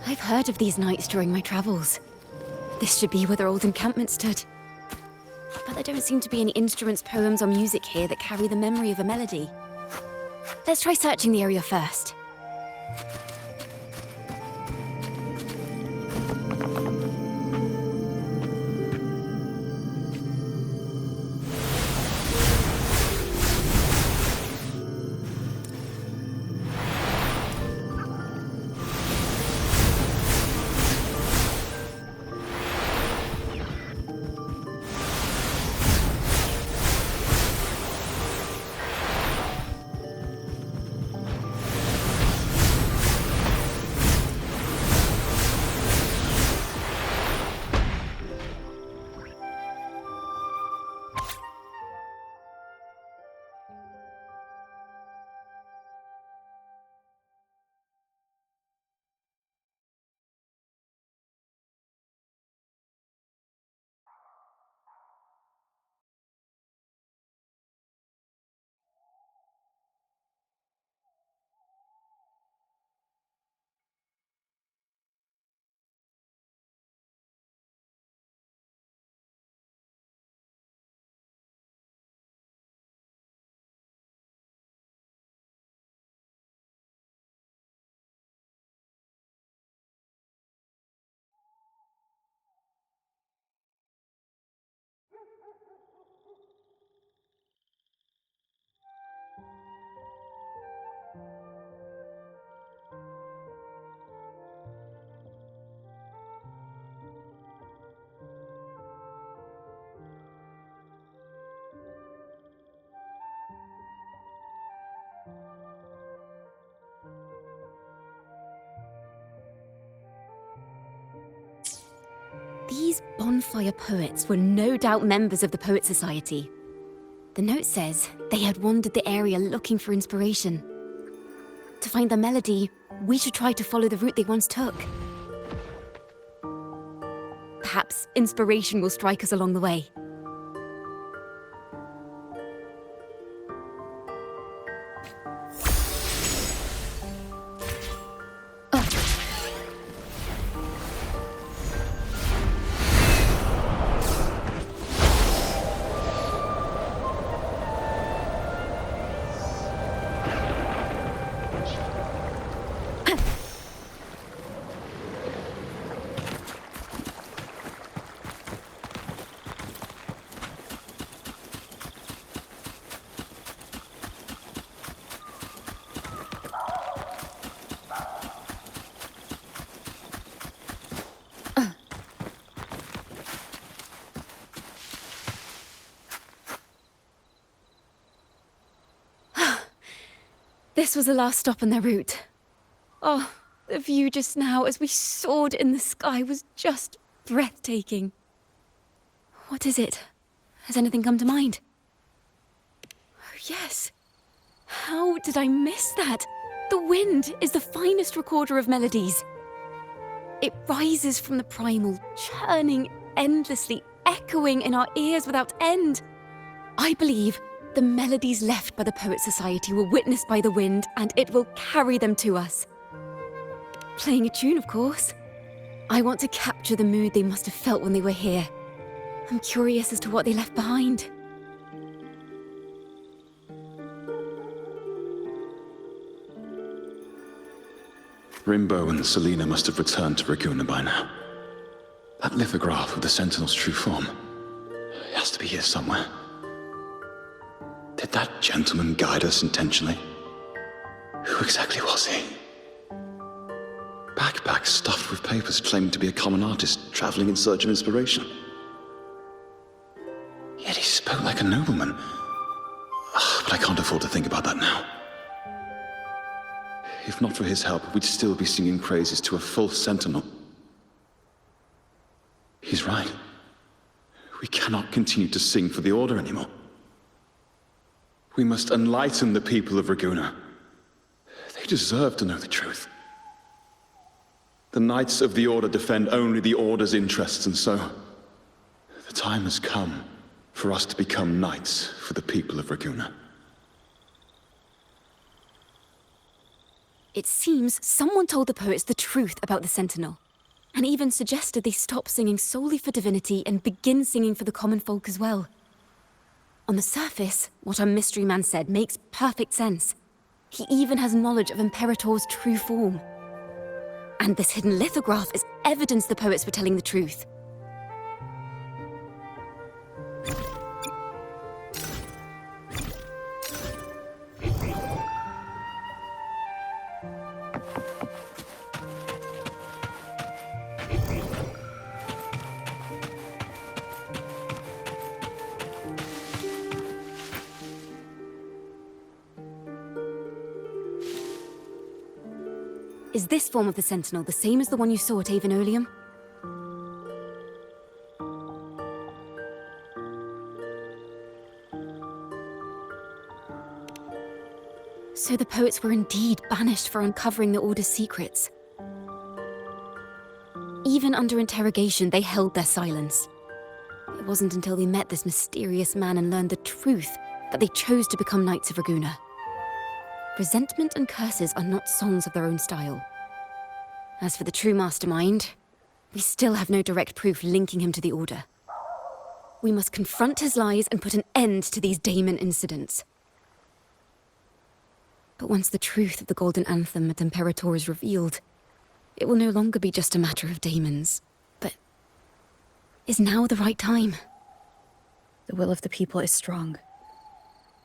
I've heard of these nights during my travels. This should be where their old encampment stood. But there don't seem to be any instruments, poems, or music here that carry the memory of a melody. Let's try searching the area first. These bonfire poets were no doubt members of the Poet Society. The note says they had wandered the area looking for inspiration. To find the melody, we should try to follow the route they once took. Perhaps inspiration will strike us along the way. This was the last stop on their route. Oh, the view just now as we soared in the sky was just breathtaking. What is it? Has anything come to mind? Oh, yes. How did I miss that? The wind is the finest recorder of melodies. It rises from the primal, churning endlessly, echoing in our ears without end. I believe the melodies left by the Poet Society were witnessed by the wind, and it will carry them to us. Playing a tune, of course. I want to capture the mood they must have felt when they were here. I'm curious as to what they left behind. Rimbo and Selena must have returned to Raguna by now. That lithograph of the Sentinel's true form. It has to be here somewhere. Did that gentleman guide us intentionally? Who exactly was he? Backpack stuffed with papers claiming to be a common artist traveling in search of inspiration. Yet he spoke like a nobleman. But I can't afford to think about that now. If not for his help, we'd still be singing praises to a false sentinel. He's right. We cannot continue to sing for the Order anymore. We must enlighten the people of Raguna. They deserve to know the truth. The Knights of the Order defend only the Order's interests, and so the time has come for us to become knights for the people of Raguna. It seems someone told the poets the truth about the Sentinel, and even suggested they stop singing solely for divinity and begin singing for the common folk as well. On the surface, what our mystery man said makes perfect sense. He even has knowledge of Imperator's true form. And this hidden lithograph is evidence the poets were telling the truth. Is this form of the Sentinel the same as the one you saw at Avenolium? So the poets were indeed banished for uncovering the Order's secrets. Even under interrogation, they held their silence. It wasn't until they met this mysterious man and learned the truth that they chose to become Knights of Raguna. Resentment and curses are not songs of their own style. As for the true mastermind, we still have no direct proof linking him to the Order. We must confront his lies and put an end to these Daemon incidents. But once the truth of the Golden Anthem at Imperator is revealed, it will no longer be just a matter of daemons. But is now the right time? The will of the people is strong.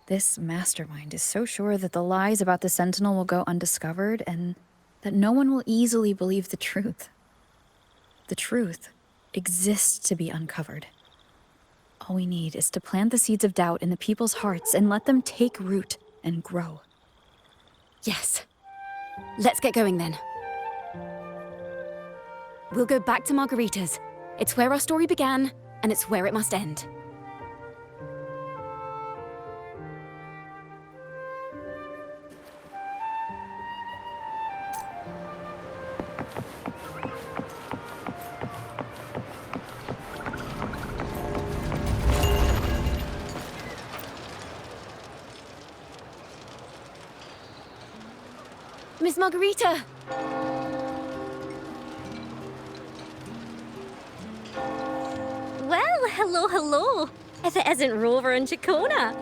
This mastermind is so sure that the lies about the Sentinel will go undiscovered and that no one will easily believe the truth. The truth exists to be uncovered. All we need is to plant the seeds of doubt in the people's hearts and let them take root and grow. Yes. Let's get going then. We'll go back to Margarita's. It's where our story began, and it's where it must end. Miss Margarita! Well, hello, hello. If it isn't Rover and Chacona.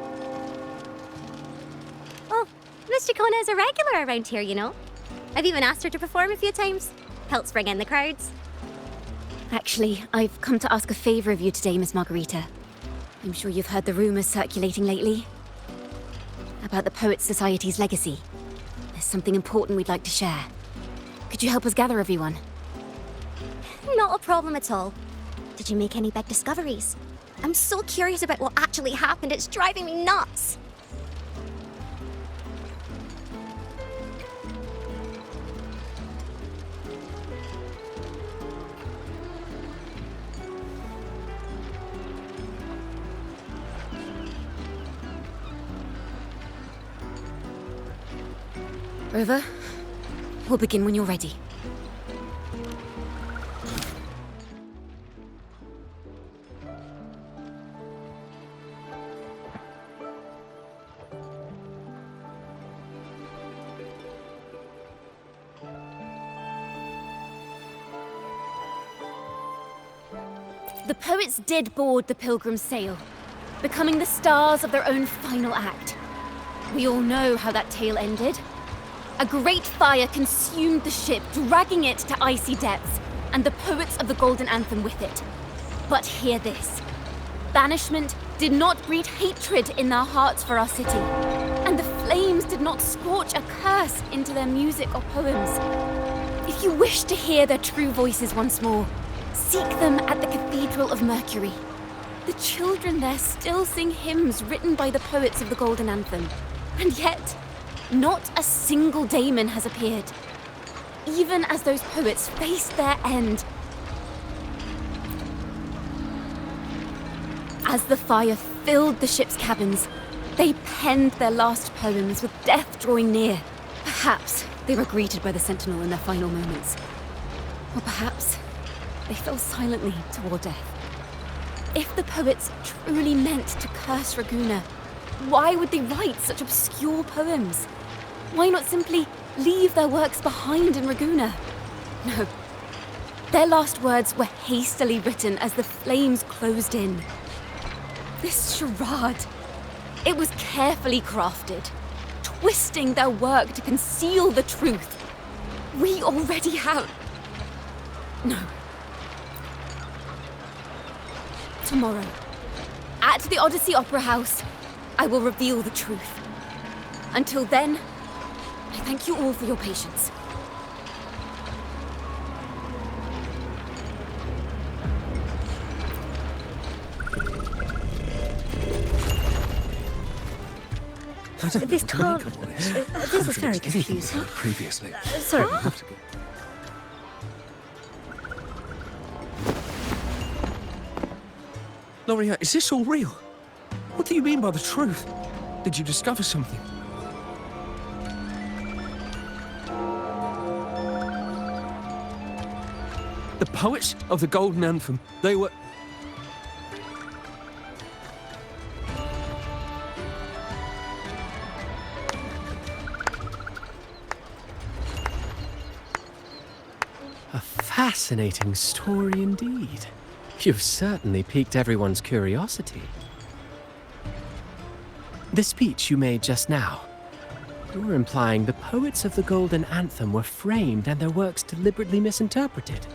Oh, Miss Chacona is a regular around here, you know. I've even asked her to perform a few times. Helps bring in the crowds. Actually, I've come to ask a favor of you today, Miss Margarita. I'm sure you've heard the rumors circulating lately about the Poets Society's legacy. There's something important we'd like to share. Could you help us gather everyone? Not a problem at all. Did you make any big discoveries? I'm so curious about what actually happened. It's driving me nuts. Rover, we'll begin when you're ready. The poets did board the Pilgrim's sail, becoming the stars of their own final act. We all know how that tale ended. A great fire consumed the ship, dragging it to icy depths, and the poets of the Golden Anthem with it. But hear this. Banishment did not breed hatred in their hearts for our city, and the flames did not scorch a curse into their music or poems. If you wish to hear their true voices once more, seek them at the Cathedral of Mercury. The children there still sing hymns written by the poets of the Golden Anthem, and yet not a single daemon has appeared, even as those poets faced their end. As the fire filled the ship's cabins, they penned their last poems with death drawing near. Perhaps they were greeted by the Sentinel in their final moments. Or perhaps they fell silently toward death. If the poets truly meant to curse Raguna, why would they write such obscure poems? Why not simply leave their works behind in Raguna. No. Their last words were hastily written as the flames closed in. This charade, it was carefully crafted, twisting their work to conceal the truth. We already have... No. Tomorrow, at the Odyssey Opera House, I will reveal the truth. Until then, I thank you all for your patience. This can't... This is very confusing. Previously. Sorry. Loria, is this all real? What do you mean by the truth? Did you discover something? The poets of the Golden Anthem, they were... A fascinating story indeed. You've certainly piqued everyone's curiosity. The speech you made just now, you're implying the poets of the Golden Anthem were framed and their works deliberately misinterpreted.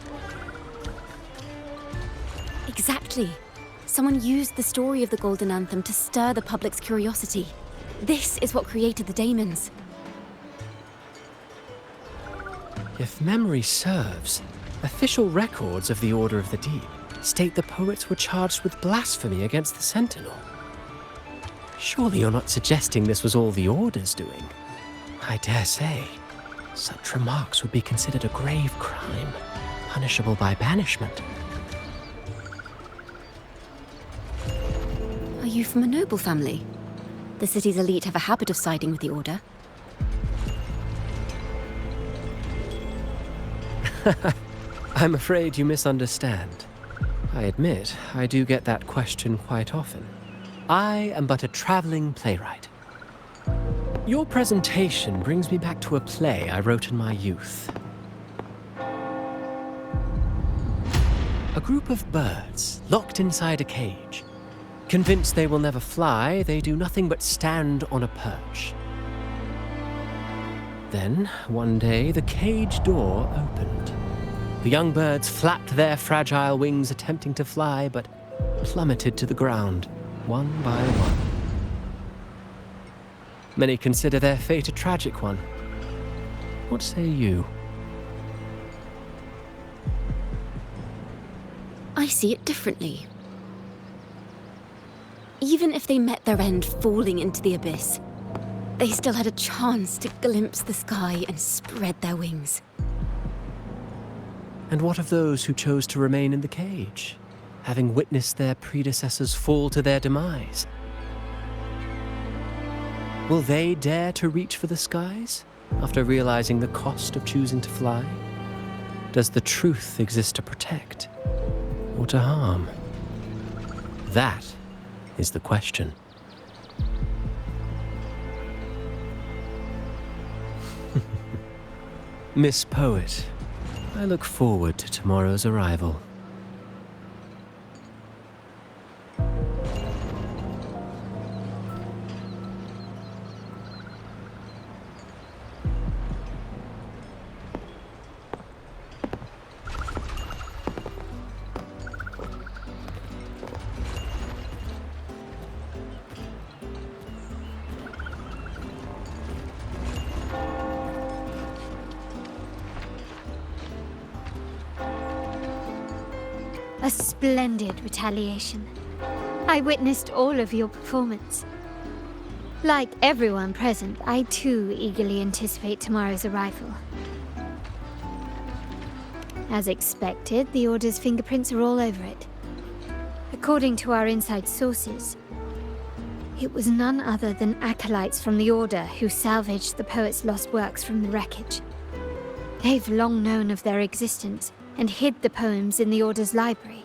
Exactly. Someone used the story of the Golden Anthem to stir the public's curiosity. This is what created the daemons. If memory serves, official records of the Order of the Deep state the poets were charged with blasphemy against the Sentinel. Surely you're not suggesting this was all the Order's doing? I dare say, such remarks would be considered a grave crime, punishable by banishment. Are you from a noble family? The city's elite have a habit of siding with the Order. I'm afraid you misunderstand. I admit, I do get that question quite often. I am but a traveling playwright. Your presentation brings me back to a play I wrote in my youth. A group of birds locked inside a cage. Convinced they will never fly, they do nothing but stand on a perch. Then, one day, the cage door opened. The young birds flapped their fragile wings, attempting to fly, but plummeted to the ground, one by one. Many consider their fate a tragic one. What say you? I see it differently. Even if they met their end falling into the abyss, they still had a chance to glimpse the sky and spread their wings. And what of those who chose to remain in the cage, having witnessed their predecessors fall to their demise? Will they dare to reach for the skies after realizing the cost of choosing to fly? Does the truth exist to protect or to harm? That is the question. Miss Poet, I look forward to tomorrow's arrival. A splendid retaliation. I witnessed all of your performance. Like everyone present, I too eagerly anticipate tomorrow's arrival. As expected, the Order's fingerprints are all over it. According to our inside sources, it was none other than acolytes from the Order who salvaged the poet's lost works from the wreckage. They've long known of their existence and hid the poems in the Order's library.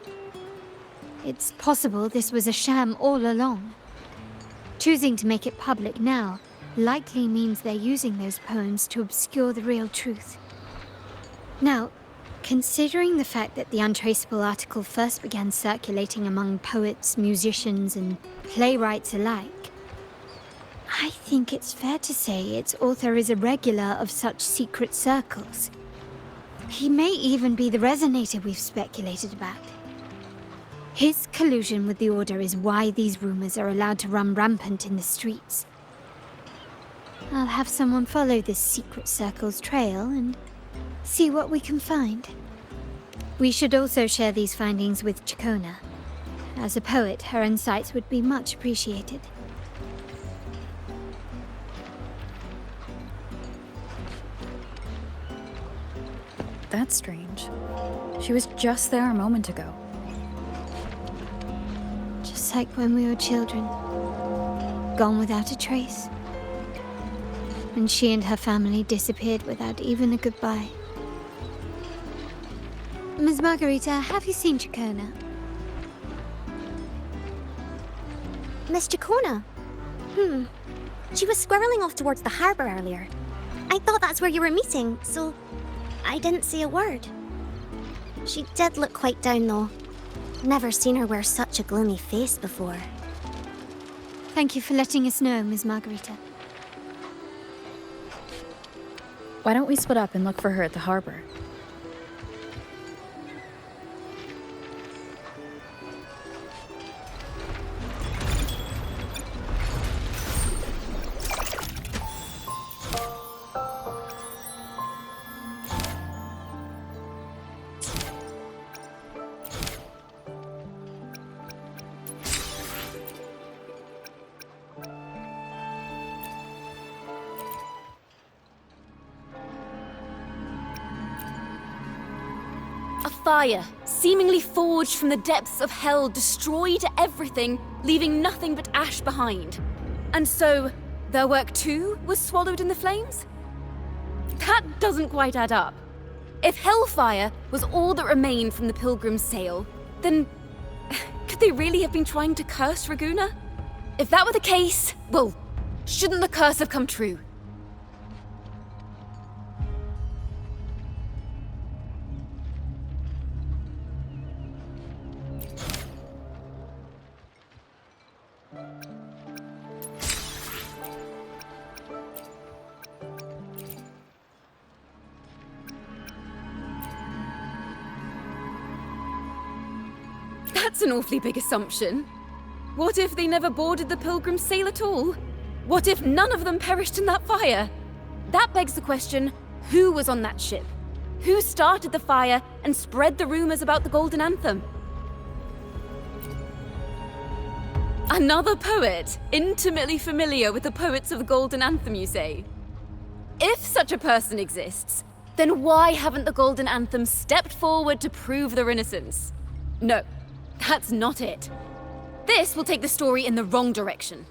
It's possible this was a sham all along. Choosing to make it public now likely means they're using those poems to obscure the real truth. Now, considering the fact that the untraceable article first began circulating among poets, musicians, and playwrights alike, I think it's fair to say its author is a regular of such secret circles. He may even be the resonator we've speculated about. His collusion with the Order is why these rumors are allowed to run rampant in the streets. I'll have someone follow this secret circle's trail and see what we can find. We should also share these findings with Chacona. As a poet, her insights would be much appreciated. That's strange. She was just there a moment ago. Just like when we were children. Gone without a trace. And she and her family disappeared without even a goodbye. Ms. Margarita, have you seen Chacona? Miss Chacona? She was squirreling off towards the harbour earlier. I thought that's where you were meeting, so I didn't say a word. She did look quite down, though. Never seen her wear such a gloomy face before. Thank you for letting us know, Ms. Margarita. Why don't we split up and look for her at the harbor? A fire, seemingly forged from the depths of hell, destroyed everything, leaving nothing but ash behind. And so, their work too was swallowed in the flames? That doesn't quite add up. If hellfire was all that remained from the Pilgrim's sail, then could they really have been trying to curse Raguna? If that were the case, well, shouldn't the curse have come true? That's an awfully big assumption. What if they never boarded the Pilgrim's sail at all? What if none of them perished in that fire? That begs the question, who was on that ship? Who started the fire and spread the rumors about the Golden Anthem? Another poet, intimately familiar with the poets of the Golden Anthem, you say? If such a person exists, then why haven't the Golden Anthem stepped forward to prove their innocence? No, that's not it. This will take the story in the wrong direction.